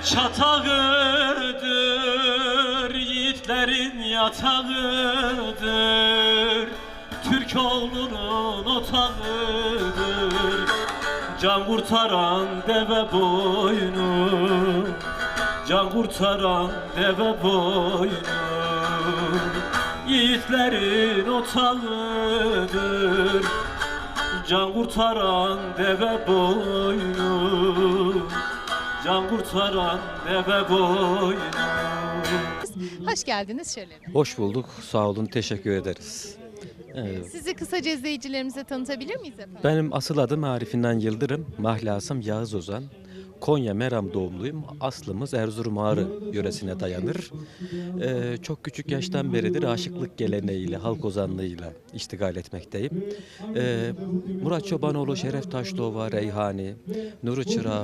çatağıdır, yiğitlerin yatağıdır. Türk oğlunun otağıdır. Can kurtaran deve boynu, can kurtaran deve boynu. Yiğitlerin otağıdır, can kurtaran deve boynu, can kurtaran deve boynu. Hoş geldiniz şöyle. Hoş bulduk. Sağ olun. Teşekkür ederiz. Sizi kısaca izleyicilerimize tanıtabilir miyiz efendim? Benim asıl adım Arifinden Yıldırım. Mahlasım Yağız Ozan. Konya Meram doğumluyum. Aslımız Erzurum Ağrı yöresine dayanır. Çok küçük yaştan beridir aşıklık geleneğiyle, halk ozanlığıyla iştigal etmekteyim. Murat Çobanoğlu, Şeref Taşdova, Reyhani, Nuri Çıra,